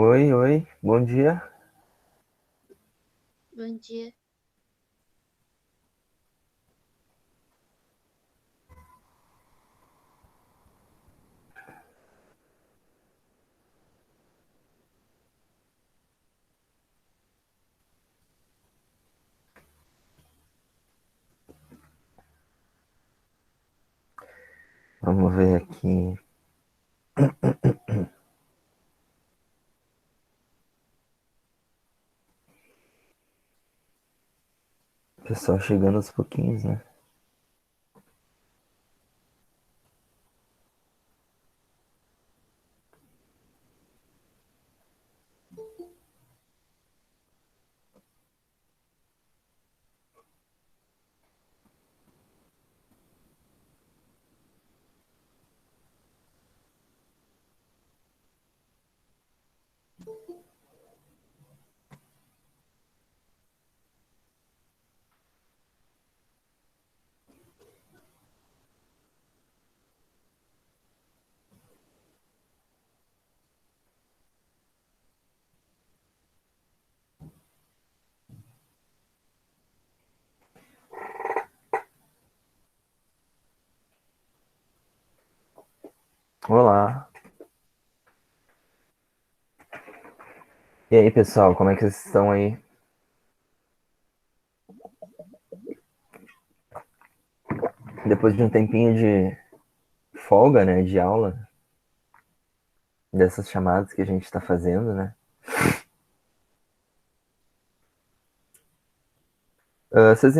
Oi, oi, bom dia. Bom dia. Vamos ver aqui. Pessoal chegando aos pouquinhos, né? Olá. E aí, pessoal, como é que vocês estão aí? Depois de um tempinho de folga, né, de aula, dessas chamadas que a gente está fazendo, né? Vocês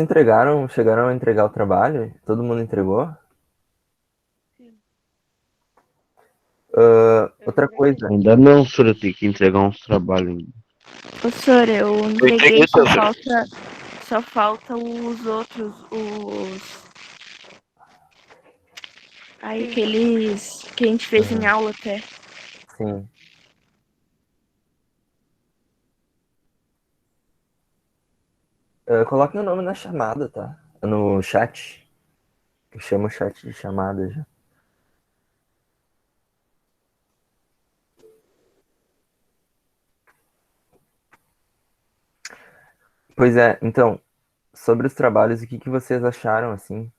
chegaram a entregar o trabalho? Todo mundo entregou? Sim, eu Outra entreguei. coisa, Ainda não, senhor, eu tenho que entregar uns trabalhos ainda. Ô, senhor, eu Eu entreguei entreguei, o seu, senhor. só falta os outros, aí aqueles que a gente fez em uhum, aula até. sim. Coloquem o nome na chamada, tá? No chat. Eu chamo o chat de chamada já. Pois é, então, sobre os trabalhos, o que que vocês acharam, assim?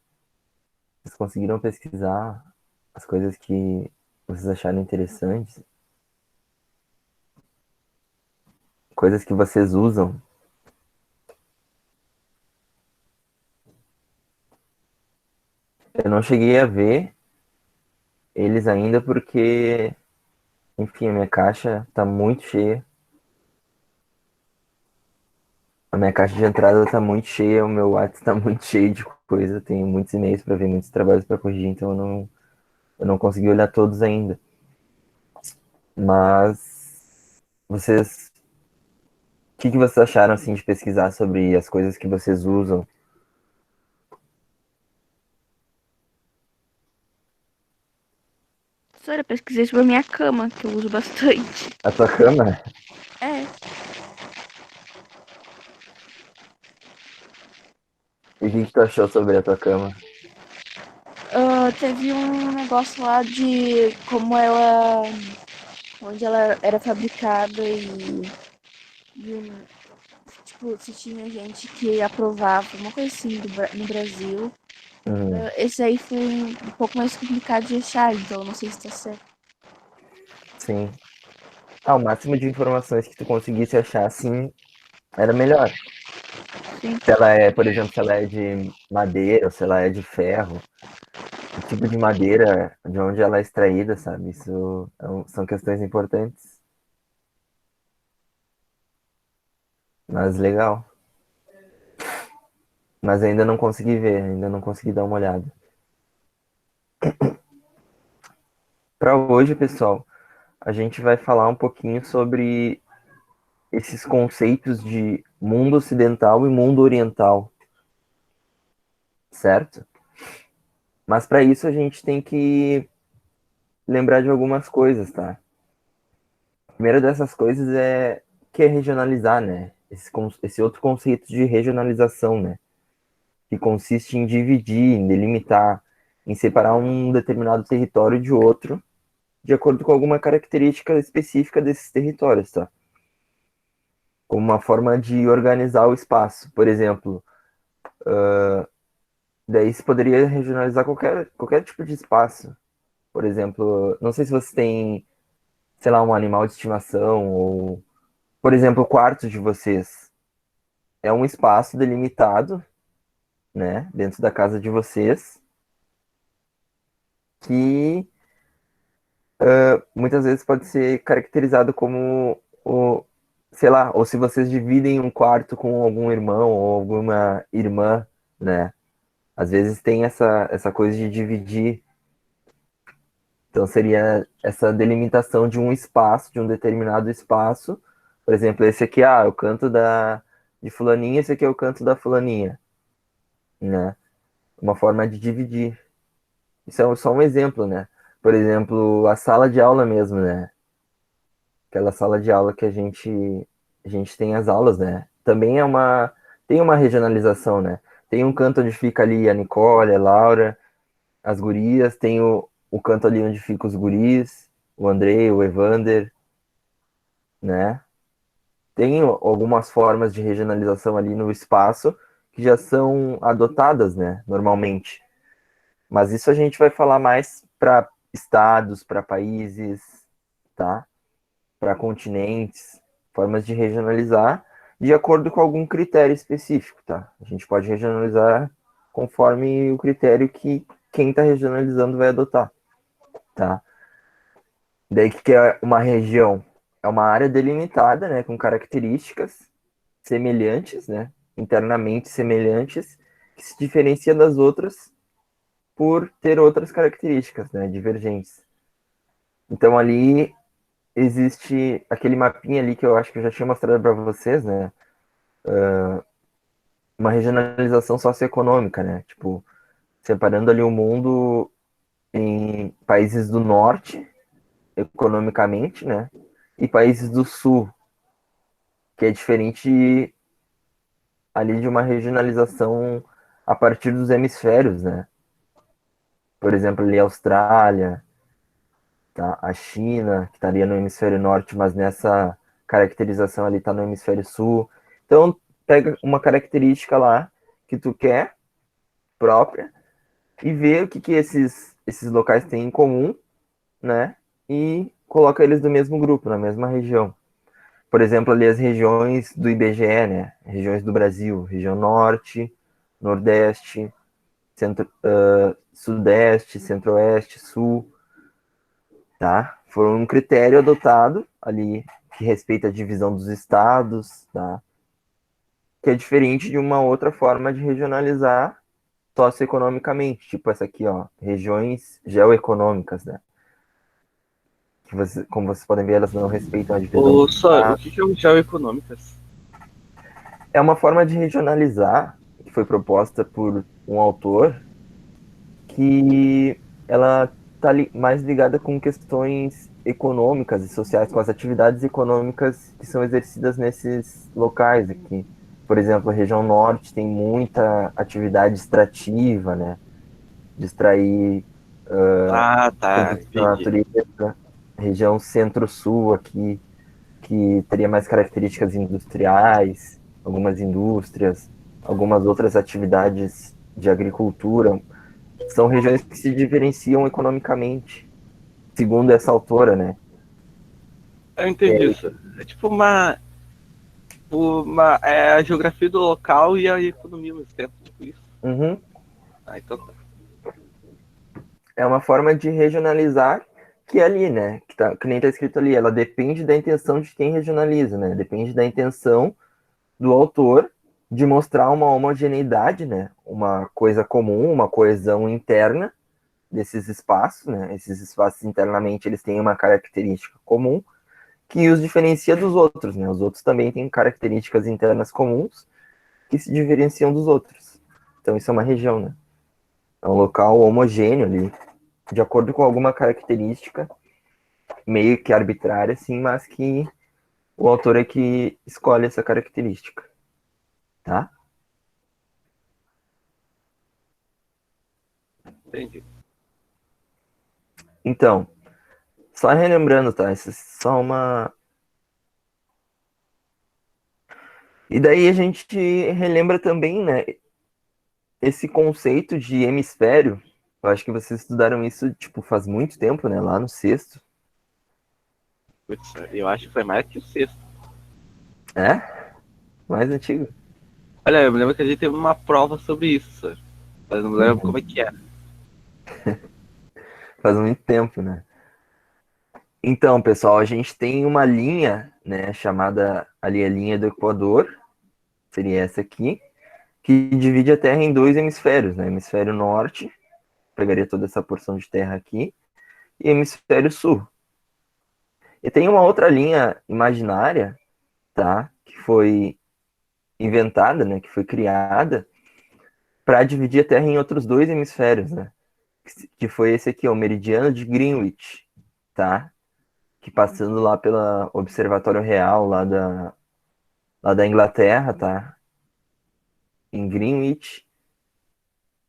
Vocês conseguiram pesquisar as coisas que vocês acharam interessantes? Coisas que vocês usam? Eu não cheguei a ver eles ainda porque, enfim, a minha caixa tá muito cheia. A minha caixa de entrada tá muito cheia, o meu WhatsApp tá muito cheio de coisa. Eu tenho muitos e-mails para ver, muitos trabalhos para corrigir, então eu não consegui olhar todos ainda. Mas vocês, o que que vocês acharam assim de pesquisar sobre as coisas que vocês usam? Senhor, eu pesquisei sobre a minha cama, que eu uso bastante. A tua cama? É, E o que que tu achou sobre a tua cama? teve um negócio lá de onde ela era fabricada e, tipo, se tinha gente que aprovava, uma coisa assim no Brasil. Hum, Esse aí foi um pouco mais complicado de achar, então não sei se tá certo. sim. Ah, o máximo de informações que tu conseguisse achar assim era melhor. Sim. Se ela é, por exemplo, se ela é de madeira ou se ela é de ferro, o tipo de madeira, de onde ela é extraída, sabe? Isso são questões importantes. Mas legal. Mas ainda não consegui ver, ainda não consegui dar uma olhada. Para hoje, pessoal, a gente vai falar um pouquinho sobre esses conceitos de mundo ocidental e mundo oriental, certo? Mas para isso a gente tem que lembrar de algumas coisas, tá? A primeira dessas coisas é que é regionalizar, né? Esse outro conceito de regionalização, né? Que consiste em dividir, em delimitar, em separar um determinado território de outro de acordo com alguma característica específica desses territórios, tá? Como uma forma de organizar o espaço. Por exemplo, daí se poderia regionalizar qualquer tipo de espaço. Por exemplo, não sei se você tem, sei lá, um animal de estimação ou, por exemplo, o quarto de vocês é um espaço delimitado, né, dentro da casa de vocês, que muitas vezes pode ser caracterizado como o, sei lá, ou se vocês dividem um quarto com algum irmão ou alguma irmã, né? Às vezes tem essa coisa de dividir. Então seria essa delimitação de um espaço, de um determinado espaço. Por exemplo, esse aqui, é o canto de fulaninha, esse aqui é o canto da fulaninha, né? Uma forma de dividir. Isso é só um exemplo, né? Por exemplo, a sala de aula mesmo, né? Aquela sala de aula que a gente tem as aulas, né? Também tem uma regionalização, né? Tem um canto onde fica ali a Nicole, a Laura, as gurias, tem o canto ali onde fica os guris, o Andrei, o Evander, né? Tem algumas formas de regionalização ali no espaço que já são adotadas, né, normalmente. Mas isso a gente vai falar mais para estados, para países, tá? Para continentes, formas de regionalizar de acordo com algum critério específico, tá? A gente pode regionalizar conforme o critério que quem está regionalizando vai adotar, tá? Daí que é uma região? É uma área delimitada, né, com características semelhantes, né, internamente semelhantes, que se diferencia das outras por ter outras características, né, divergentes. Então ali existe aquele mapinha ali que eu acho que eu já tinha mostrado para vocês, né, uma regionalização socioeconômica, né, tipo, separando ali o mundo em países do norte, economicamente, né, e países do sul, que é diferente ali de uma regionalização a partir dos hemisférios, né? Por exemplo, ali a Austrália, tá? A China, que estaria no hemisfério norte, mas nessa caracterização ali está no hemisfério sul. Então, pega uma característica lá que tu quer, própria, e vê o que esses locais têm em comum, né? E coloca eles do mesmo grupo, na mesma região. Por exemplo, ali as regiões do IBGE, né? Regiões do Brasil, região norte, nordeste, sudeste, centro-oeste, sul, tá? Foi um critério adotado ali que respeita a divisão dos estados, tá? Que é diferente de uma outra forma de regionalizar socioeconomicamente, tipo essa aqui, ó, regiões geoeconômicas, né? Que como vocês podem ver, elas não respeitam a divisão Ô, dos só, o estados. que é o Geoeconômicas? É uma forma de regionalizar que foi proposta por um autor que ela está mais ligada com questões econômicas e sociais, com as atividades econômicas que são exercidas nesses locais aqui. Por exemplo, a região norte tem muita atividade extrativa, né? De extrair Ah, tá, produtos da entendi. natureza. A região centro-sul aqui, que teria mais características industriais, algumas indústrias, algumas outras atividades de agricultura, são regiões que se diferenciam economicamente, segundo essa autora, né? Eu entendi isso. É tipo é a geografia do local e a economia ao mesmo tempo, tipo isso. Uhum. Ah, então tá. É uma forma de regionalizar que é ali, né? Que nem tá escrito ali, ela depende da intenção de quem regionaliza, né? Depende da intenção do autor de mostrar uma homogeneidade, né? Uma coisa comum, uma coesão interna desses espaços, né? Esses espaços internamente eles têm uma característica comum que os diferencia dos outros, né? Os outros também têm características internas comuns que se diferenciam dos outros. Então isso é uma região, né? É um local homogêneo ali, de acordo com alguma característica, meio que arbitrária, assim, mas que o autor é que escolhe essa característica, tá? Entendi. Então, Só relembrando, tá? Isso é só uma. E daí a gente relembra também, né? Esse conceito de hemisfério. Eu acho que vocês estudaram isso, tipo, faz muito tempo, né? Lá no sexto. Putz, eu acho que foi mais que o sexto. É? Mais antigo. Olha, eu me lembro que a gente teve uma prova sobre isso, sabe? Mas não me lembro como é que era. Faz muito tempo, né? Então, pessoal, a gente tem uma linha, né? Chamada ali a linha do Equador. Seria essa aqui. Que divide a Terra em dois hemisférios, né? Hemisfério norte, pegaria toda essa porção de terra aqui, e hemisfério sul. E tem uma outra linha imaginária, tá? Que foi inventada, né? Que foi criada para dividir a Terra em outros dois hemisférios, né? Que foi esse aqui, ó, o meridiano de Greenwich, tá? Que passando lá pelo Observatório Real lá da Inglaterra, tá? Em Greenwich,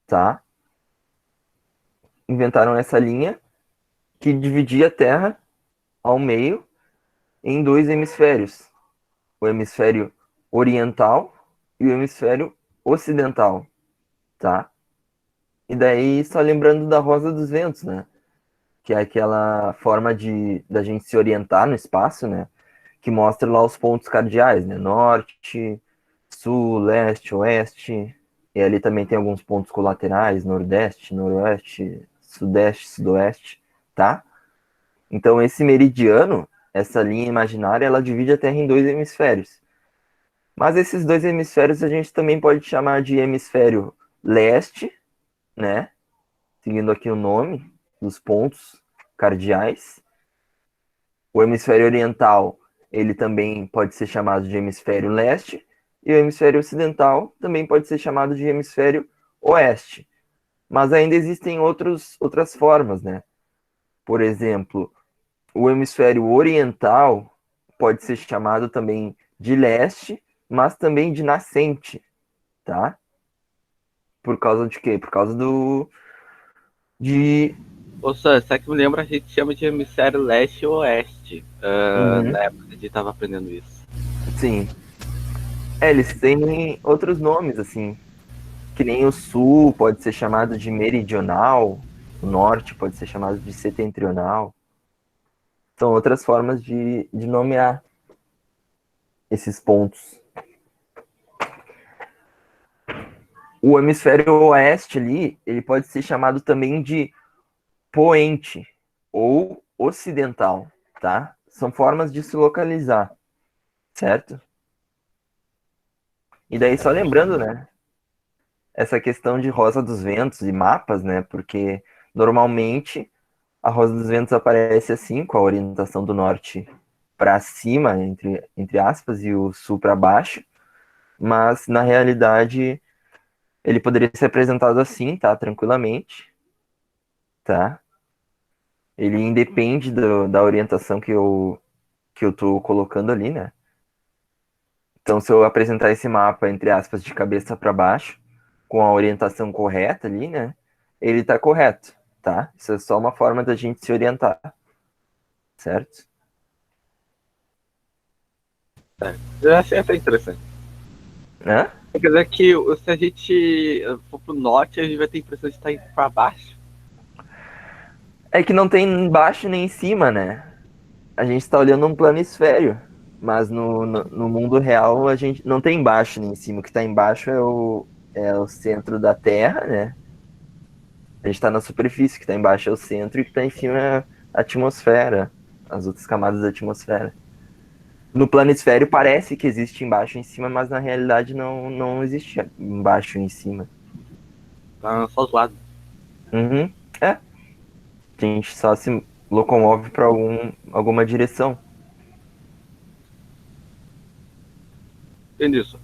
tá? Inventaram essa linha que dividia a Terra ao meio em dois hemisférios, o hemisfério oriental e o hemisfério ocidental, tá? E daí, só lembrando da Rosa dos Ventos, né? Que é aquela forma de da gente se orientar no espaço, né? Que mostra lá os pontos cardeais, né? Norte, sul, leste, oeste. E ali também tem alguns pontos colaterais, nordeste, noroeste, sudeste, sudoeste, tá? Então esse meridiano, essa linha imaginária, ela divide a Terra em dois hemisférios. Mas esses dois hemisférios a gente também pode chamar de hemisfério leste, né? Seguindo aqui o nome dos pontos cardeais. O hemisfério oriental, ele também pode ser chamado de hemisfério leste, e o hemisfério ocidental também pode ser chamado de hemisfério oeste. Mas ainda existem outras formas, né? Por exemplo, o hemisfério oriental pode ser chamado também de leste, mas também de nascente, tá? Por causa de quê? Por causa de Ô, Sam, sabe que me lembra, a gente chama de hemisfério leste e oeste. Uhum, Na época que a gente tava aprendendo isso. sim. Eles têm outros nomes, assim, que nem o sul pode ser chamado de meridional, o norte pode ser chamado de setentrional. São outras formas de nomear esses pontos. O hemisfério oeste ali, ele pode ser chamado também de poente ou ocidental, tá? São formas de se localizar, certo? E daí só lembrando, né, essa questão de Rosa dos Ventos e mapas, né? Porque normalmente a Rosa dos Ventos aparece assim, com a orientação do norte para cima, entre aspas, e o sul para baixo, mas na realidade ele poderia ser apresentado assim, tá? Tranquilamente, tá? Ele independe da orientação que eu tô colocando ali, né? Então, se eu apresentar esse mapa, entre aspas, de cabeça para baixo, com a orientação correta ali, né? Ele tá correto, tá? Isso é só uma forma da gente se orientar, certo? Eu achei até interessante. Né? Quer dizer que se a gente for pro norte, a gente vai ter a impressão de estar indo pra baixo. É que não tem embaixo nem em cima, né? A gente está olhando um planisfério, mas no mundo real a gente não tem embaixo nem em cima. O que está embaixo é o centro da Terra, né? A gente está na superfície, o que está embaixo é o centro e o que está em cima é a atmosfera, as outras camadas da atmosfera. No planisfério parece que existe embaixo e em cima, mas na realidade não existe embaixo e em cima. Tá só os lados. Uhum. É, a gente só se locomove para alguma direção. Entende isso?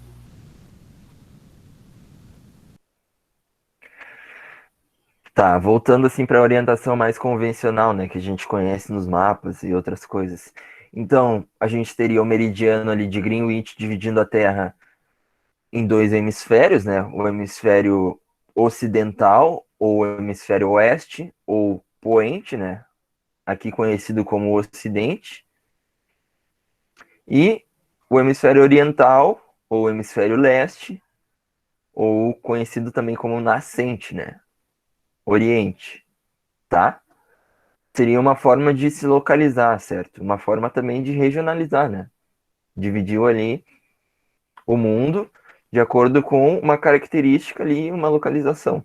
Tá, voltando assim para a orientação mais convencional, né, que a gente conhece nos mapas e outras coisas. Então, a gente teria o meridiano ali de Greenwich dividindo a Terra em dois hemisférios, né? O hemisfério ocidental ou o hemisfério oeste ou poente, né? aqui conhecido como Ocidente, e o hemisfério oriental, ou hemisfério leste, ou conhecido também como nascente, né? Oriente, tá? Seria uma forma de se localizar, certo? Uma forma também de regionalizar, né? Dividiu ali o mundo de acordo com uma característica ali, uma localização,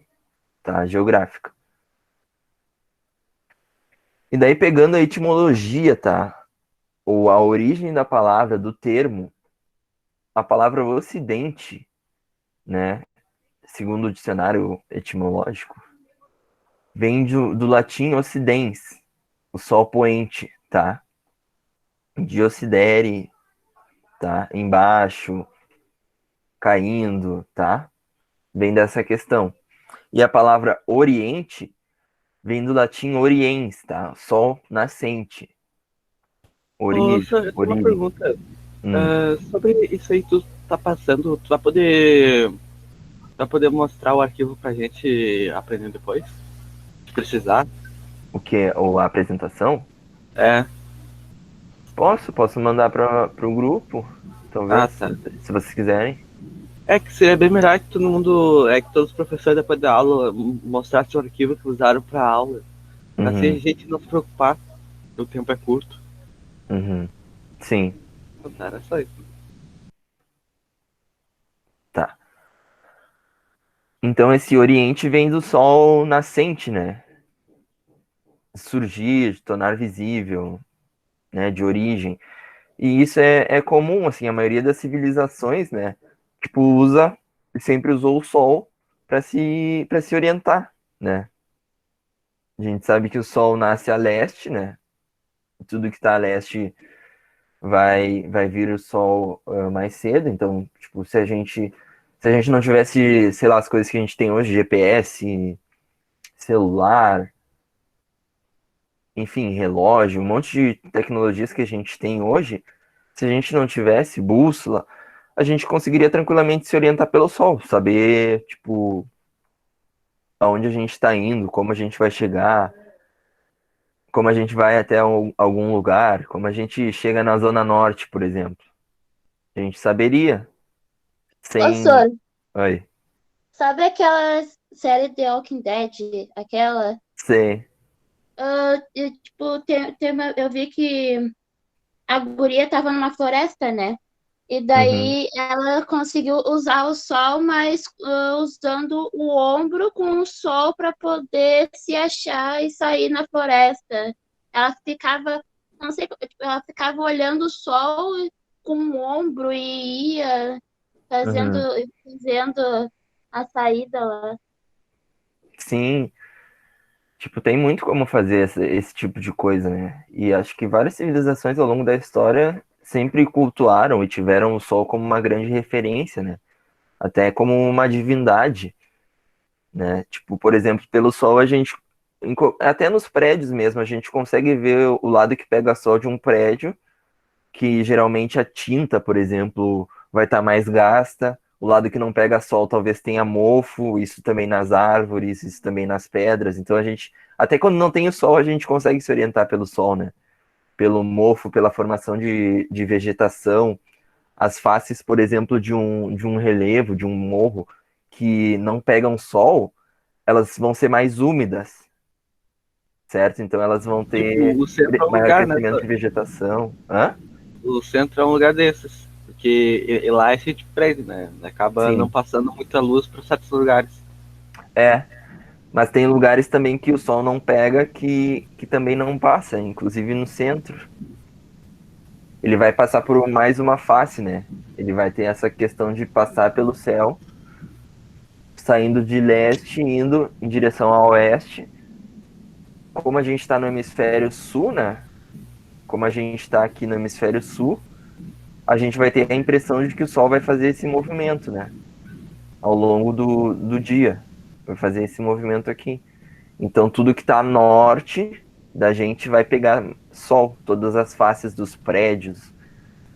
tá? Geográfica. E daí pegando a etimologia, tá? Ou a origem da palavra, do termo, a palavra ocidente, né? Segundo o dicionário etimológico, vem do latim ocidens, o sol poente, tá? De occidere, tá? Embaixo, caindo, tá? Vem dessa questão. E a palavra oriente vem do latim oriens, tá? Sol nascente. Ô, Origem, Sam, eu tenho uma origem. pergunta. Hum. Sobre isso aí, tu tá passando, tu vai poder mostrar o arquivo pra gente aprender depois? Se precisar. O que? Ou a apresentação? É. Posso mandar para o grupo, Ah, talvez, tá. se vocês quiserem. É que seria bem melhor que todo mundo, que todos os professores depois da aula mostrassem o arquivo que usaram pra aula. Assim a Uhum, gente não se preocupar, o tempo é curto. uhum. Sim, Então, tá, era só isso. tá. Então esse Oriente vem do sol nascente, né? Surgir, tornar visível, né? De origem. E isso é comum, assim, a maioria das civilizações, né? Tipo, usa e sempre usou o sol para se orientar, né? A gente sabe que o sol nasce a leste, né? Tudo que está a leste vai vir o sol mais cedo. Então, tipo, se a gente não tivesse, sei lá, as coisas que a gente tem hoje, GPS, celular, enfim, relógio, um monte de tecnologias que a gente tem hoje, se a gente não tivesse bússola, a gente conseguiria tranquilamente se orientar pelo sol, saber, tipo, aonde a gente está indo, como a gente vai chegar, como a gente vai até algum lugar, como a gente chega na Zona Norte, por exemplo. A gente saberia, Ô, sem. Sor, Oi, sabe aquela série The Walking Dead? Aquela. sei. Tipo, eu vi que a guria tava numa floresta, né? E Uhum, daí ela conseguiu usar o sol, mas usando o ombro com o sol para poder se achar e sair na floresta. Ela ficava, não sei, tipo, ela ficava olhando o sol com o ombro e ia fazendo, uhum. fazendo a saída lá. Sim, tipo, tem muito como fazer esse tipo de coisa, né? E acho que várias civilizações ao longo da história sempre cultuaram e tiveram o sol como uma grande referência, né? Até como uma divindade, né? Tipo, por exemplo, pelo sol a gente, até nos prédios mesmo, a gente consegue ver o lado que pega sol de um prédio, que geralmente a tinta, por exemplo, vai estar mais gasta. O lado que não pega sol talvez tenha mofo, isso também nas árvores, isso também nas pedras. Então a gente, até quando não tem o sol, a gente consegue se orientar pelo sol, né? Pelo mofo, pela formação de vegetação. As faces, por exemplo, de um relevo, de um morro, que não pegam sol, elas vão ser mais úmidas, certo? Então elas vão ter Tipo, o centro é um maior lugar, né? crescimento de vegetação. Hã? O centro é um lugar desses. Porque lá é cheio de prédio, né? Acaba não Sim. passando muita luz para certos lugares. É, mas tem lugares também que o sol não pega que também não passa, inclusive no centro. Ele vai passar por mais uma face, né? Ele vai ter essa questão de passar pelo céu, saindo de leste, indo em direção a oeste. Como a gente está no hemisfério sul, né? Como a gente está aqui no hemisfério sul, a gente vai ter a impressão de que o sol vai fazer esse movimento, né? Ao longo do dia. Vai fazer esse movimento aqui. Então, tudo que está a norte da gente vai pegar sol. Todas as faces dos prédios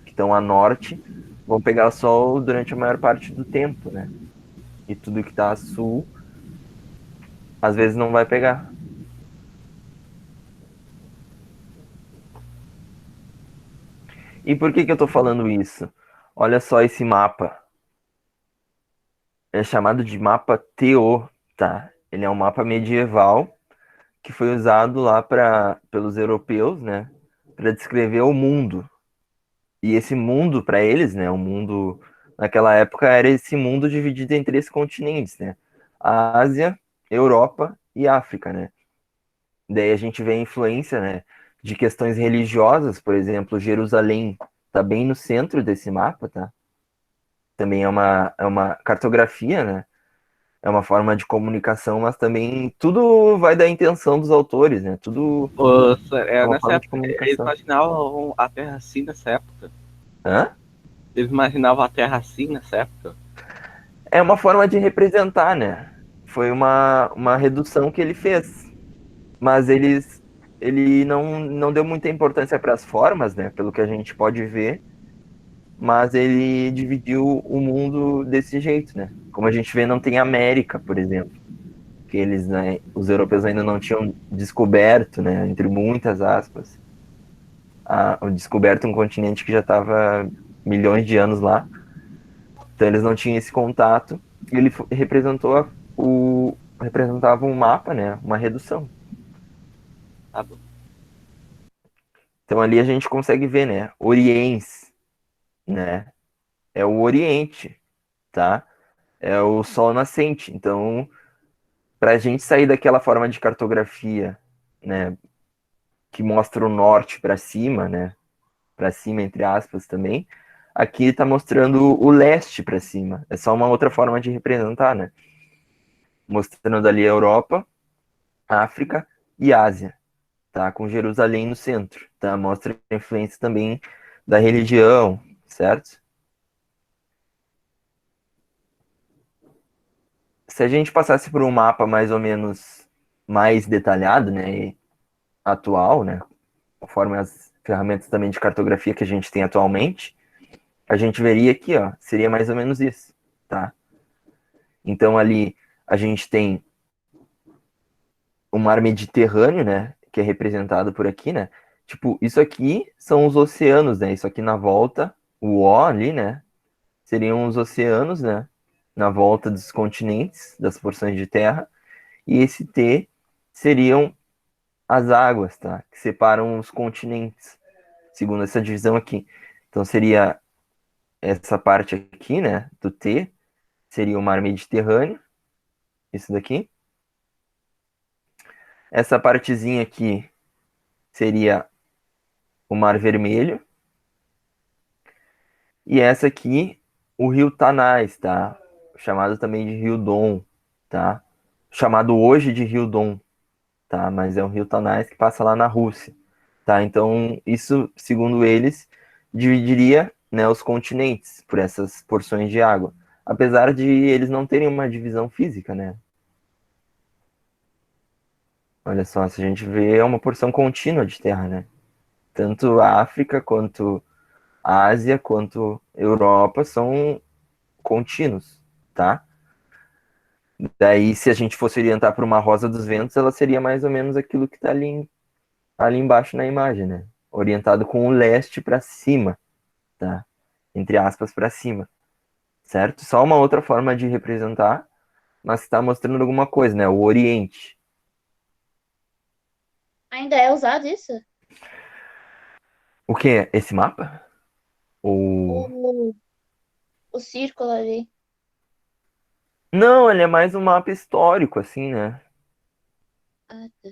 que estão a norte vão pegar sol durante a maior parte do tempo, né? E tudo que está a sul, às vezes não vai pegar. E por que que eu tô falando isso? Olha só esse mapa. É chamado de mapa TO, tá? Ele é um mapa medieval que foi usado lá pelos europeus, né, para descrever o mundo. E esse mundo para eles, né, o mundo naquela época era esse mundo dividido em três continentes, né? A Ásia, Europa e África, né? Daí a gente vê a influência, né, de questões religiosas, por exemplo, Jerusalém tá bem no centro desse mapa, tá? Também é uma cartografia, né? É uma forma de comunicação, mas também tudo vai da intenção dos autores, né? Tudo é uma Nessa forma de época, eles comunicação. imaginavam a Terra assim nessa época. Hã? Eles imaginavam a Terra assim nessa época. É uma forma de representar, né? Foi uma redução que ele fez. Mas ele não deu muita importância para as formas, né? Pelo que a gente pode ver. Mas ele dividiu o mundo desse jeito, né? Como a gente vê, não tem América, por exemplo. Que eles, né, os europeus ainda não tinham descoberto, né? Entre muitas aspas. Descoberto um continente que já estava milhões de anos lá. Então eles não tinham esse contato e ele representava um mapa, né? Uma redução. Tá bom. Então ali a gente consegue ver, né? Oriens, né? É o Oriente, tá? É o Sol nascente. Então, para a gente sair daquela forma de cartografia, né? Que mostra o norte para cima, né? Para cima entre aspas também. Aqui está mostrando o leste para cima. É só uma outra forma de representar, né? Mostrando ali a Europa, África e Ásia, tá? Com Jerusalém no centro, tá? Mostra a influência também da religião, certo? Se a gente passasse por um mapa mais ou menos mais detalhado, né, e atual, né, conforme as ferramentas também de cartografia que a gente tem atualmente, a gente veria aqui, ó, seria mais ou menos isso, tá? Então ali a gente tem o mar Mediterrâneo, né, que é representado por aqui, né? Tipo, isso aqui são os oceanos, né? Isso aqui na volta, o O ali, né? Seriam os oceanos, né? Na volta dos continentes, das porções de terra. E esse T seriam as águas, tá? Que separam os continentes, segundo essa divisão aqui. Então seria essa parte aqui, né? Do T, seria o mar Mediterrâneo, isso daqui. Essa partezinha aqui seria o Mar Vermelho. E essa aqui, o rio Tanais, tá? Chamado também de Rio Don, tá? Chamado hoje de Rio Don, tá? Mas é um rio Tanais que passa lá na Rússia, tá? Então, isso, segundo eles, dividiria, né, os continentes por essas porções de água. Apesar de eles não terem uma divisão física, né? Olha só, se a gente vê, é uma porção contínua de terra, né? Tanto a África quanto a Ásia quanto a Europa são contínuos, tá? Daí, se a gente fosse orientar para uma rosa dos ventos, ela seria mais ou menos aquilo que está ali embaixo na imagem, né? Orientado com o leste para cima, tá? Entre aspas, para cima, certo? Só uma outra forma de representar, mas está mostrando alguma coisa, né? O Oriente. Ainda é usado isso? O que é esse mapa? O... O, o círculo ali. Não, ele é mais um mapa histórico, assim, né? Ah, tá.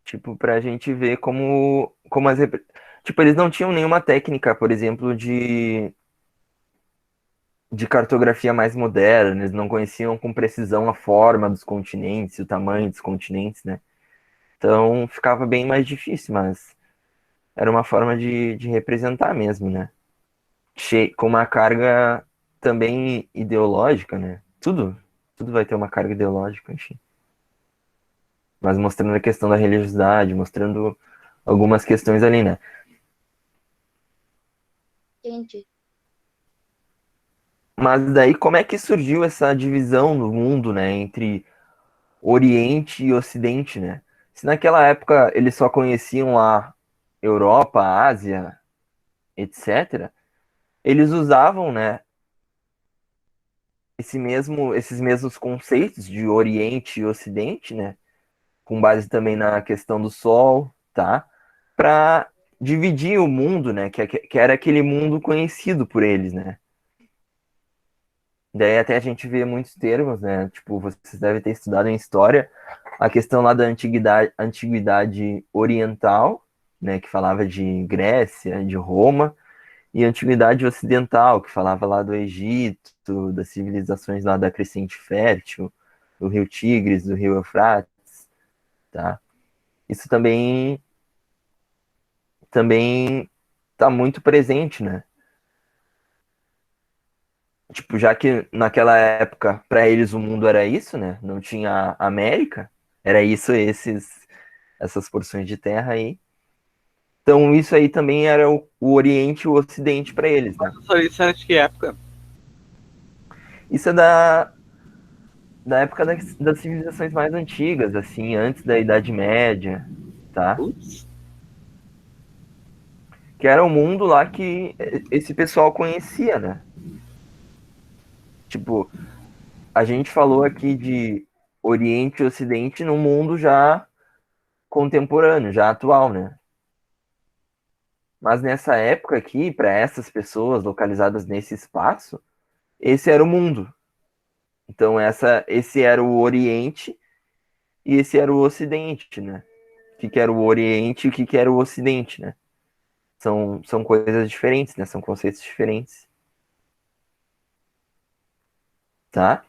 Tipo, pra gente ver como Tipo, eles não tinham nenhuma técnica, por exemplo, de cartografia mais moderna, eles não conheciam com precisão a forma dos continentes, o tamanho dos continentes, né? Então ficava bem mais difícil, mas era uma forma de representar mesmo, né? Com uma carga também ideológica, né? Tudo vai ter uma carga ideológica, enfim. Mas mostrando a questão da religiosidade, mostrando algumas questões ali, né? Entendi. Mas daí como é que surgiu essa divisão no mundo, né, entre Oriente e Ocidente, né? Se naquela época eles só conheciam a Europa, a Ásia, etc., eles usavam, né, esses mesmos conceitos de Oriente e Ocidente, né, com base também na questão do Sol, tá, para dividir o mundo, né, que era aquele mundo conhecido por eles, né. Daí até a gente vê muitos termos, né, tipo, vocês devem ter estudado em história, a questão lá da antiguidade oriental, né, que falava de Grécia, de Roma, e a antiguidade ocidental, que falava lá do Egito, das civilizações lá da Crescente Fértil, do Rio Tigres, do Rio Eufrates, tá? Isso também tá muito presente, né? Tipo, já que naquela época, para eles o mundo era isso, né? Não tinha América, era isso, essas porções de terra aí. Então, isso aí também era o Oriente e o Ocidente para eles, né? Isso é de que época? Isso é da época das civilizações mais antigas, assim, antes da Idade Média, tá? Putz. Que era o mundo lá que esse pessoal conhecia, né? Tipo, a gente falou aqui de Oriente e Ocidente num mundo já contemporâneo, já atual, né? Mas nessa época aqui, para essas pessoas localizadas nesse espaço, esse era o mundo. Então, esse era o Oriente e esse era o Ocidente, né? O que era o Oriente e o que era o Ocidente, né? São coisas diferentes, né? São conceitos diferentes, tá?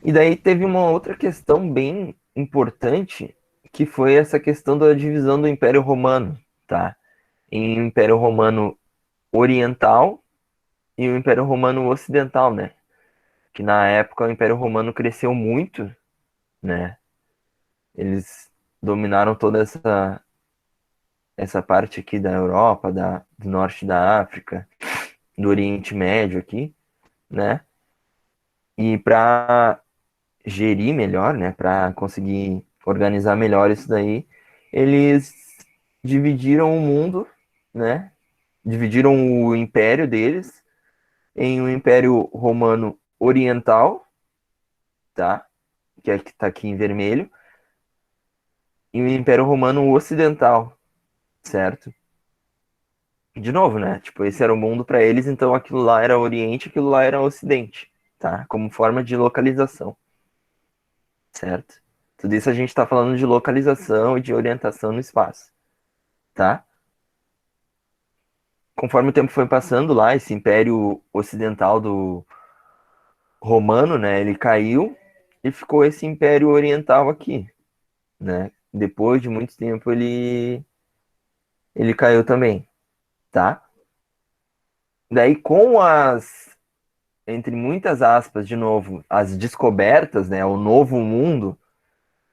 E daí teve uma outra questão bem importante, que foi essa questão da divisão do Império Romano, tá? Em um Império Romano Oriental e o Império Romano Ocidental, né? Que na época o Império Romano cresceu muito, né? Eles dominaram toda essa parte aqui da Europa, do norte da África, do Oriente Médio aqui, né? E para gerir melhor, né, para conseguir organizar melhor isso daí, eles dividiram o mundo, né? Dividiram o império deles em um Império Romano Oriental, tá? Que é que tá aqui em vermelho, e o Império Romano Ocidental, certo? De novo, né? Tipo, esse era o mundo para eles, então aquilo lá era Oriente, aquilo lá era Ocidente, tá? Como forma de localização, certo? Tudo isso a gente está falando de localização e de orientação no espaço, tá? Conforme o tempo foi passando lá, esse Império Ocidental do Romano, né? Ele caiu e ficou esse Império Oriental aqui, né? Depois de muito tempo ele caiu também, tá? Daí com entre muitas aspas, de novo, as descobertas, né, o novo mundo,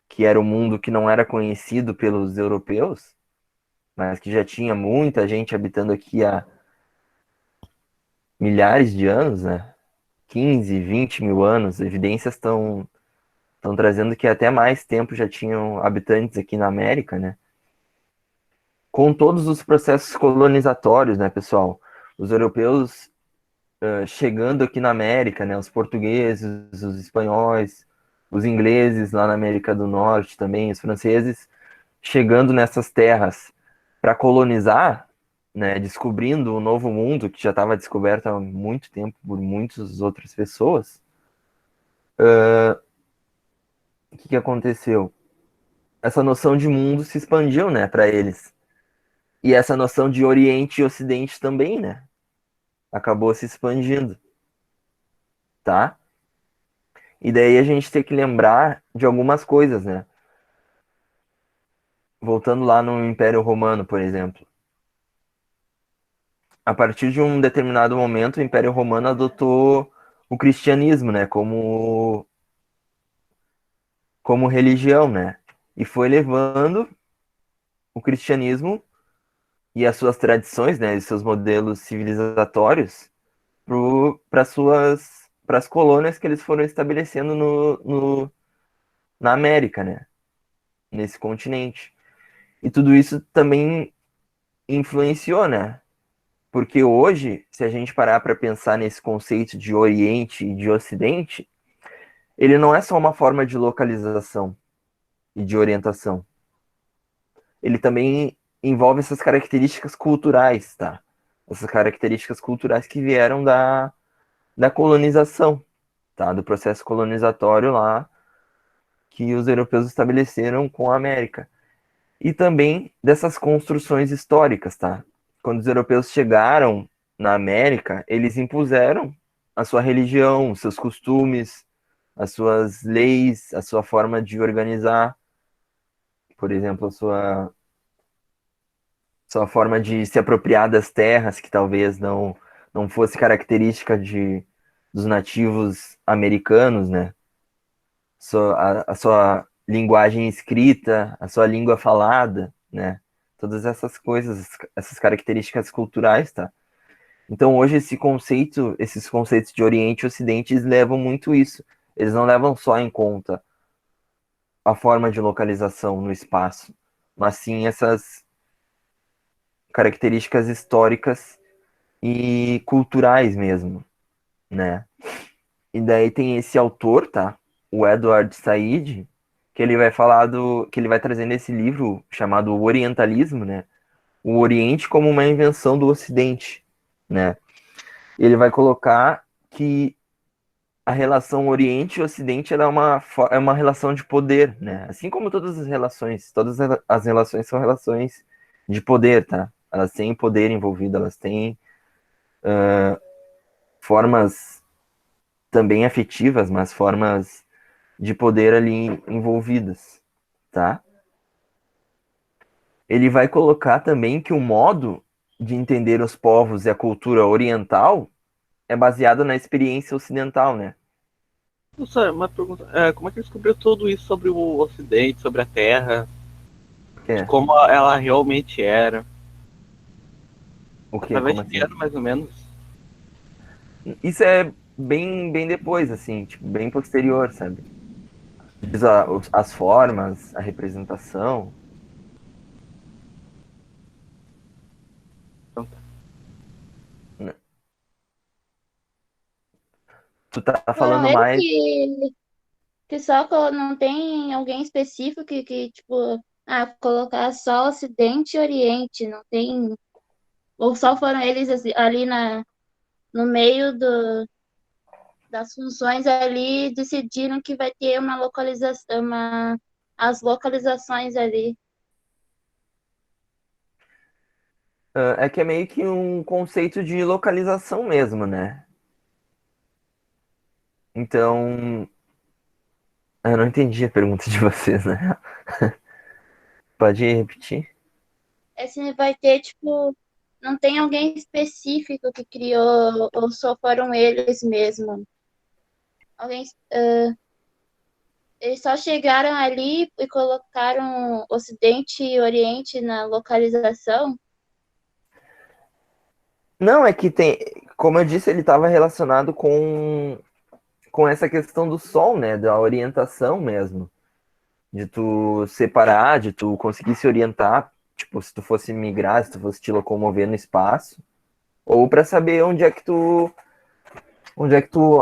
que era o mundo que não era conhecido pelos europeus, mas que já tinha muita gente habitando aqui há milhares de anos, né? 15, 20 mil anos, evidências estão trazendo que até mais tempo já tinham habitantes aqui na América, né? Com todos os processos colonizatórios, né, pessoal? Os europeus chegando aqui na América, né? Os portugueses, os espanhóis, os ingleses lá na América do Norte também, os franceses chegando nessas terras para colonizar, né? Descobrindo o novo mundo que já estava descoberto há muito tempo por muitas outras pessoas. O que aconteceu? Essa noção de mundo se expandiu, né, para eles. E essa noção de Oriente e Ocidente também, né? Acabou se expandindo, tá? E daí a gente tem que lembrar de algumas coisas, né? Voltando lá no Império Romano, por exemplo. A partir de um determinado momento, o Império Romano adotou o cristianismo, né, como religião, né? E foi levando o cristianismo e as suas tradições, né, e seus modelos civilizatórios para as colônias que eles foram estabelecendo na América, né? Nesse continente. E tudo isso também influenciou, né? Porque hoje, se a gente parar para pensar nesse conceito de Oriente e de Ocidente, ele não é só uma forma de localização e de orientação. Ele também envolve essas características culturais, tá? Essas características culturais que vieram da colonização, tá? Do processo colonizatório lá que os europeus estabeleceram com a América. E também dessas construções históricas, tá? Quando os europeus chegaram na América, eles impuseram a sua religião, os seus costumes, as suas leis, a sua forma de organizar, por exemplo, sua forma de se apropriar das terras, que talvez não fosse característica dos nativos americanos, né? A sua linguagem escrita, a sua língua falada, né? Todas essas coisas, essas características culturais, tá? Então hoje esses conceitos de Oriente e Ocidente, eles levam muito isso. Eles não levam só em conta a forma de localização no espaço, mas sim essas características históricas e culturais mesmo, né? E daí tem esse autor, tá? O Edward Said, que ele vai que ele vai trazer nesse livro chamado O Orientalismo, né? O Oriente como uma invenção do Ocidente, né? Ele vai colocar que a relação Oriente e Ocidente ela é uma relação de poder, né? Assim como todas as relações são relações de poder, tá? Elas têm poder envolvido, elas têm formas também afetivas, mas formas de poder ali envolvidas, tá? Ele vai colocar também que o modo de entender os povos e a cultura oriental é baseado na experiência ocidental, né? Só uma pergunta, como é que ele descobriu tudo isso sobre o Ocidente, sobre a Terra, de É, como ela realmente era? o quê? Através Como de que assim? ano, mais ou menos? Isso é bem depois, assim, tipo, bem posterior, sabe? Diz as formas, a representação. Então, tá. Né? Tu tá Foram falando eles mais. que não tem alguém específico que, tipo, colocar só Ocidente e Oriente, não tem. Ou só foram eles assim, ali no meio das funções ali, decidiram que vai ter uma localização, as localizações ali. É que é meio que um conceito de localização mesmo, né? Então, eu não entendi a pergunta de vocês, né? Pode repetir? Esse vai ter, tipo, não tem alguém específico que criou, ou só foram eles mesmo. Alguém, eles só chegaram ali e colocaram Ocidente e Oriente na localização. Não, é que tem, como eu disse, ele estava relacionado com essa questão do sol, né? Da orientação mesmo. De tu separar, de tu conseguir se orientar, tipo, se tu fosse migrar, se tu fosse te locomover no espaço, ou para saber onde é que tu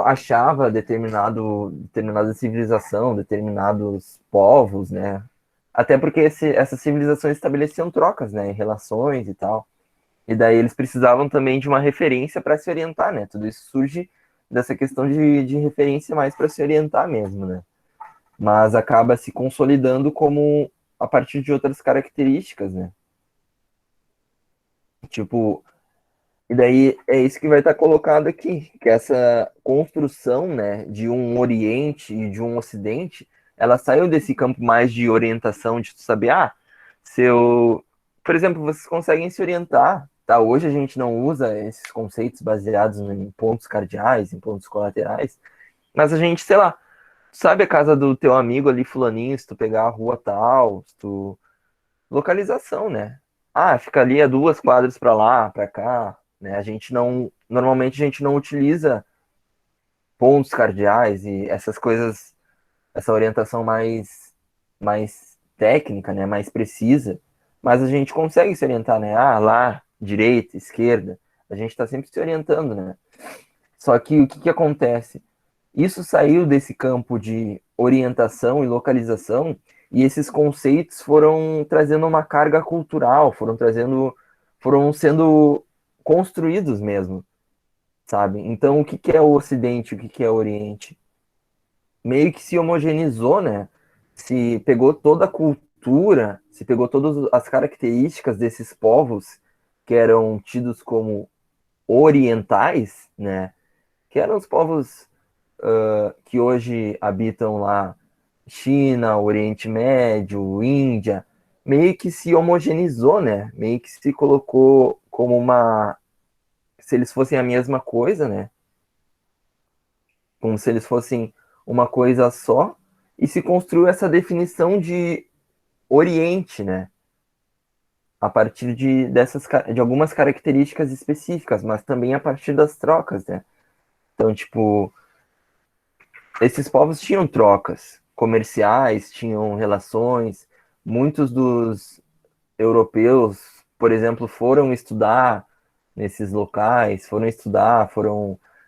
achava determinada civilização, determinados povos, né? Até porque essas civilizações estabeleciam trocas, né, em relações e tal. E daí eles precisavam também de uma referência para se orientar, né? Tudo isso surge dessa questão de referência mais para se orientar mesmo, né? Mas acaba se consolidando como a partir de outras características, né? Tipo, e daí é isso que vai estar colocado aqui, que essa construção, né, de um Oriente e de um Ocidente, ela saiu desse campo mais de orientação, de tu saber, se eu, por exemplo, vocês conseguem se orientar, tá? Hoje a gente não usa esses conceitos baseados em pontos cardeais, em pontos colaterais, mas a gente, sei lá, sabe a casa do teu amigo ali, fulaninho, se tu pegar a rua tal, se tu localização, né? Fica ali a 2 quadras para lá, para cá, né? Normalmente a gente não utiliza pontos cardeais e essas coisas, essa orientação mais técnica, né? Mais precisa. mas a gente consegue se orientar, né? Ah, lá, direita, esquerda, a gente está sempre se orientando, né? Só que o que, que acontece? Isso saiu desse campo de orientação e localização, e esses conceitos foram trazendo uma carga cultural, foram sendo construídos mesmo, sabe? Então, o que, que é o Ocidente, o que, que é o Oriente? Meio que se homogeneizou, né? Se pegou toda a cultura, se pegou todas as características desses povos que eram tidos como orientais, né? Que eram os povos que hoje habitam lá, China, Oriente Médio, Índia, meio que se homogeneizou, né? Meio que se colocou como uma, se eles fossem a mesma coisa, né? Como se eles fossem uma coisa só, e se construiu essa definição de Oriente, né? A partir de algumas características específicas, mas também a partir das trocas, né? Então, tipo, esses povos tinham trocas comerciais, tinham relações. Muitos dos europeus, por exemplo, foram estudar nesses locais,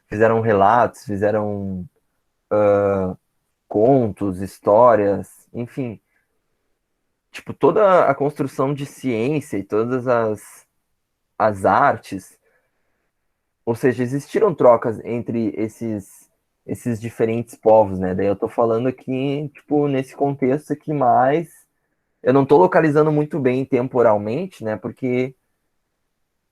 fizeram relatos, fizeram contos, histórias, enfim, tipo, toda a construção de ciência e todas as artes, ou seja, existiram trocas entre esses diferentes povos, né? Daí eu tô falando aqui, tipo, nesse contexto aqui mais, eu não tô localizando muito bem temporalmente, né? Porque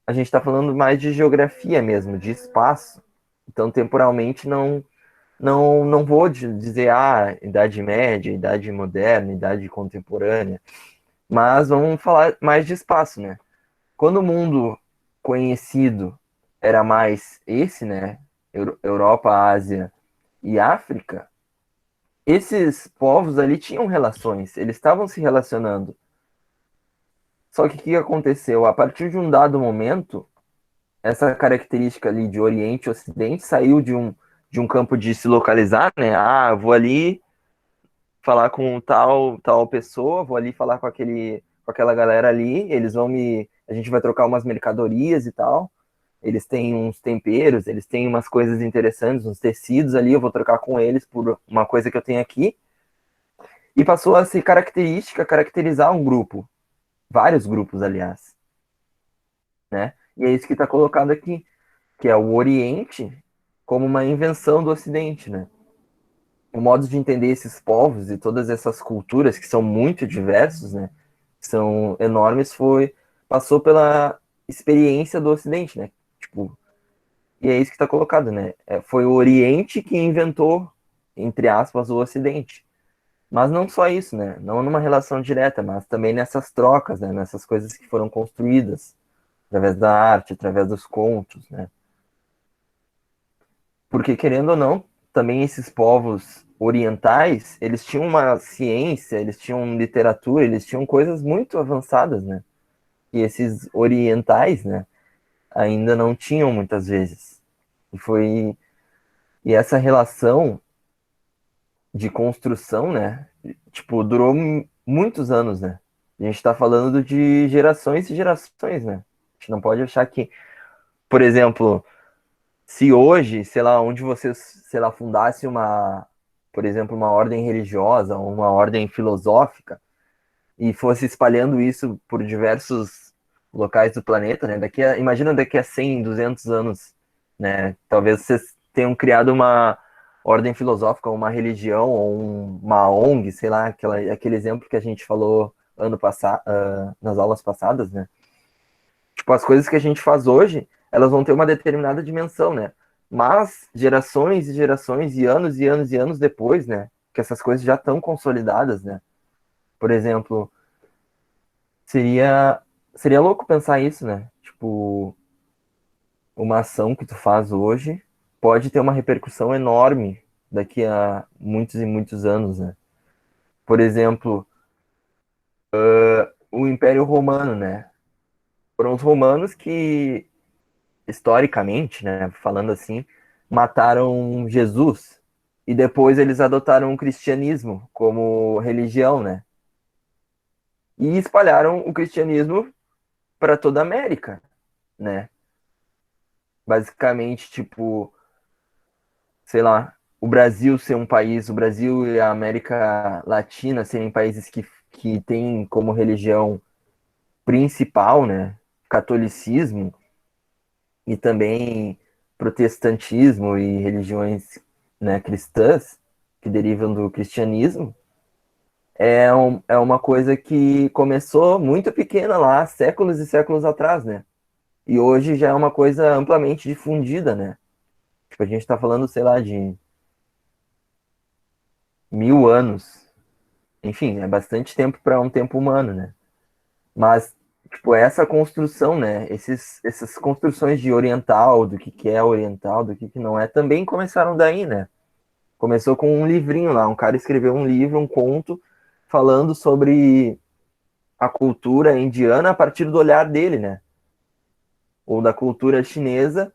a gente tá falando mais de geografia mesmo, de espaço. Então, temporalmente não vou dizer Idade Média, Idade Moderna, Idade Contemporânea, mas vamos falar mais de espaço, né? Quando o mundo conhecido era mais esse, né? Europa, Ásia e África, esses povos ali tinham relações, eles estavam se relacionando. Só que o que aconteceu? A partir de um dado momento, essa característica ali de Oriente e Ocidente saiu de um campo de se localizar, né? Ah, eu vou ali falar com tal pessoa, vou ali falar com aquela galera ali, a gente vai trocar umas mercadorias e tal. Eles têm uns temperos, eles têm umas coisas interessantes, uns tecidos ali, eu vou trocar com eles por uma coisa que eu tenho aqui. E passou a se caracterizar um grupo, vários grupos, aliás, né? E é isso que está colocado aqui, que é o Oriente como uma invenção do Ocidente, né? O modo de entender esses povos e todas essas culturas que são muito diversos, né? Que são enormes, passou pela experiência do Ocidente, né? Tipo, e é isso que está colocado, né? Foi o Oriente que inventou, entre aspas, o Ocidente. Mas não só isso, né? Não numa relação direta, mas também nessas trocas, né? Nessas coisas que foram construídas através da arte, através dos contos, né? Porque, querendo ou não, também esses povos orientais, eles tinham uma ciência, eles tinham literatura, eles tinham coisas muito avançadas, né? E esses orientais, né, ainda não tinham muitas vezes. E essa relação de construção, né, tipo, durou muitos anos, né? A gente está falando de gerações e gerações, né? A gente não pode achar que, por exemplo, se hoje, sei lá, onde você, sei lá, fundasse por exemplo, uma ordem religiosa, uma ordem filosófica, e fosse espalhando isso por diversos locais do planeta, né? Imagina daqui a 100, 200 anos, né? Talvez vocês tenham criado uma ordem filosófica, uma religião, ou uma ONG, sei lá, aquele exemplo que a gente falou ano passado, nas aulas passadas, né? Tipo, as coisas que a gente faz hoje, elas vão ter uma determinada dimensão, né? Mas gerações e gerações e anos e anos e anos depois, né? Que essas coisas já estão consolidadas, né? Por exemplo, seria seria louco pensar isso, né? Tipo, uma ação que tu faz hoje pode ter uma repercussão enorme daqui a muitos e muitos anos, né? Por exemplo, o Império Romano, né? Foram os romanos que historicamente, né, falando assim, mataram Jesus e depois eles adotaram o cristianismo como religião, né? e espalharam o cristianismo para toda a América, né? Basicamente, tipo, sei lá, o Brasil ser um país, o Brasil e a América Latina serem países que têm como religião principal, né, catolicismo e também protestantismo e religiões, né, cristãs que derivam do cristianismo, é uma coisa que começou muito pequena lá, séculos e séculos atrás, né? E hoje já é uma coisa amplamente difundida, né? Tipo, a gente tá falando, sei lá, de 1000 anos. Enfim, é bastante tempo para um tempo humano, né? Mas, tipo, essa construção, né? Essas construções de oriental, do que é oriental, do que não é, também começaram daí, né? Começou com um livrinho lá, um cara escreveu um livro, um conto, falando sobre a cultura indiana a partir do olhar dele, né? Ou da cultura chinesa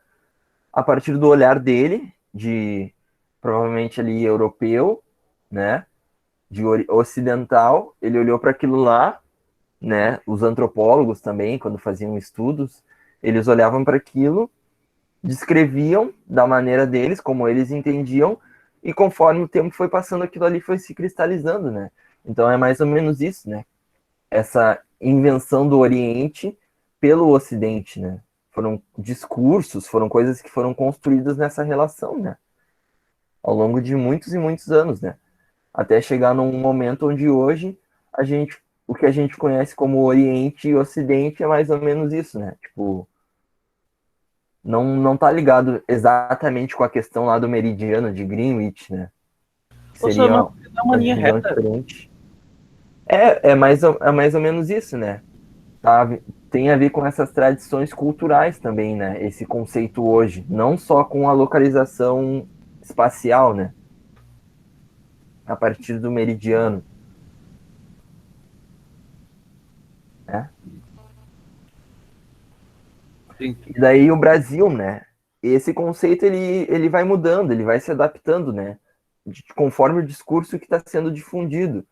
a partir do olhar dele, de provavelmente ali europeu, né? De ocidental, ele olhou para aquilo lá, né? Os antropólogos também, quando faziam estudos, eles olhavam para aquilo, descreviam da maneira deles, como eles entendiam, e conforme o tempo foi passando, aquilo ali foi se cristalizando, né? Então é mais ou menos isso, né? Essa invenção do Oriente pelo Ocidente, né? Foram discursos, foram coisas que foram construídas nessa relação, né? Ao longo de muitos e muitos anos, né? Até chegar num momento onde hoje o que a gente conhece como Oriente e Ocidente é mais ou menos isso, né? Tipo, não tá ligado exatamente com a questão lá do meridiano de Greenwich, né? Que Ou só seria é uma uma linha visão reta. diferente. É mais ou menos isso, né? Tá? Tem a ver com essas tradições culturais também, né? Esse conceito hoje, não só com a localização espacial, né? A partir do meridiano, né? Sim. E daí o Brasil, né? Esse conceito ele vai mudando, ele vai se adaptando, né? Conforme o discurso que está sendo difundido.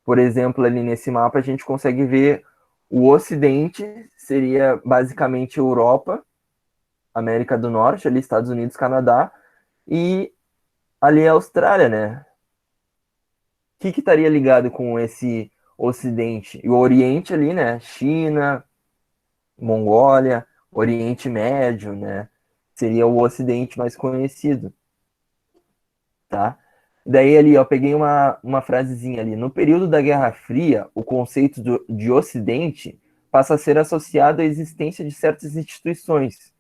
Por exemplo, ali nesse mapa a gente consegue ver o Ocidente seria basicamente Europa, América do Norte, ali Estados Unidos, Canadá, e ali é a Austrália, né? O que estaria ligado com esse Ocidente? E o Oriente ali, né? China, Mongólia, Oriente Médio, né? Seria o Ocidente mais conhecido, tá? Daí ali, ó, peguei uma frasezinha ali. No período da Guerra Fria, o conceito de Ocidente passa a ser associado à existência de certas instituições,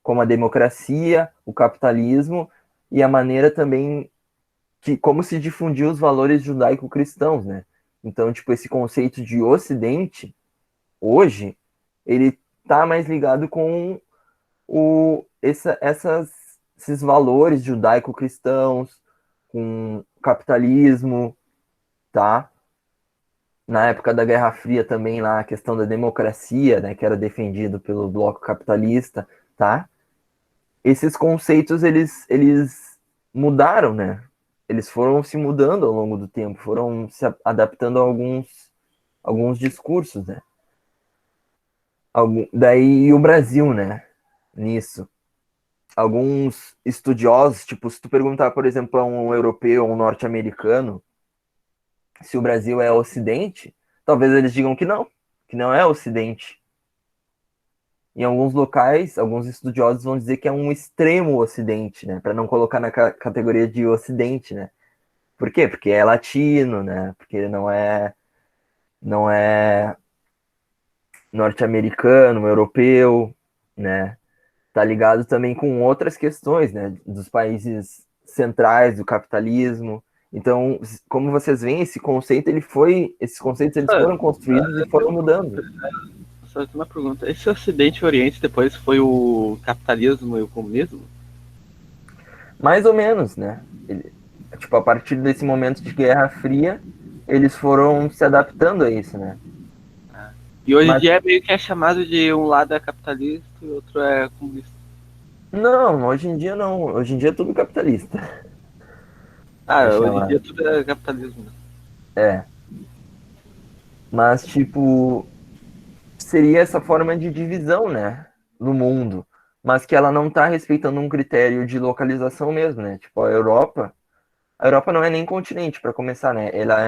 como a democracia, o capitalismo e a maneira também que como se difundiu os valores judaico-cristãos, né? Então, tipo, esse conceito de Ocidente, hoje, ele tá mais ligado com esses valores judaico-cristãos, com capitalismo, tá? Na época da Guerra Fria também lá a questão da democracia, né, que era defendido pelo bloco capitalista, tá? Esses conceitos eles mudaram, né? Eles foram se mudando ao longo do tempo, foram se adaptando a alguns discursos, né? Daí o Brasil, né? Nisso. Alguns estudiosos, tipo, se tu perguntar, por exemplo, a um europeu ou um norte-americano se o Brasil é Ocidente, talvez eles digam que não é Ocidente. Em alguns locais, alguns estudiosos vão dizer que é um extremo Ocidente, né? Para não colocar na categoria de Ocidente, né? Por quê? Porque é latino, né? Porque não é norte-americano, europeu, né? Tá ligado também com outras questões, né? Dos países centrais do capitalismo. Então, como vocês veem, esses conceitos eles foram construídos e foram mudando. Só uma pergunta. Esse Ocidente e Oriente depois foi o capitalismo e o comunismo? Mais ou menos, né? Tipo, a partir desse momento de Guerra Fria, eles foram se adaptando a isso, né? E hoje em Mas dia é meio que é chamado de um lado é capitalista e o outro é comunista. não, hoje em dia não. Hoje em dia é tudo capitalista. Ah, É hoje em dia chamado. tudo é capitalismo. É. Mas, tipo, seria essa forma de divisão, né, no mundo, mas que ela não está respeitando um critério de localização mesmo, né? Tipo, a Europa não é nem continente para começar, né? Ela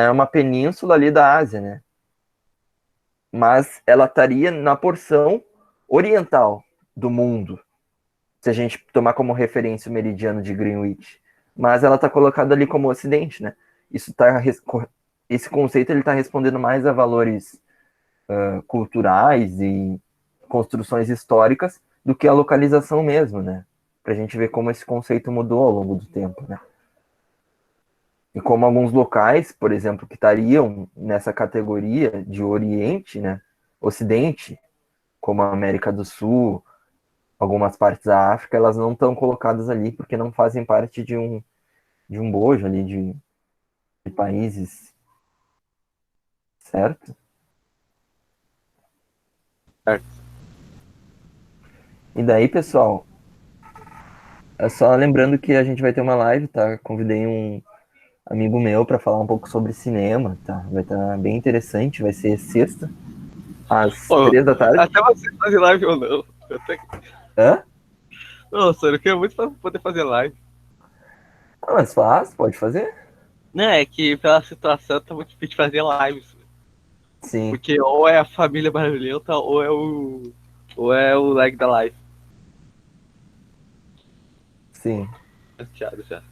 é uma península ali da Ásia, né? Mas ela estaria na porção oriental do mundo, se a gente tomar como referência o meridiano de Greenwich. Mas ela está colocada ali como ocidente, né? Isso tá, esse conceito ele está respondendo mais a valores culturais e construções históricas do que a localização mesmo, né? Para a gente ver como esse conceito mudou ao longo do tempo, né? E como alguns locais, por exemplo, que estariam nessa categoria de Oriente, né? Ocidente, como a América do Sul, algumas partes da África, elas não estão colocadas ali porque não fazem parte de um bojo ali de países, certo? Certo. E daí, pessoal, é só lembrando que a gente vai ter uma live, tá? Convidei um amigo meu para falar um pouco sobre cinema, tá? Vai estar bem interessante, vai ser sexta, às Pô, 3 da tarde. até você fazer live ou não. Eu até... Hã? Nossa, eu queria muito poder fazer live. Ah, mas faz, pode fazer? Não, é que pela situação tá muito difícil fazer lives. Sim, Porque ou é a família barulhenta ou é o lag da live. sim. Chateado já.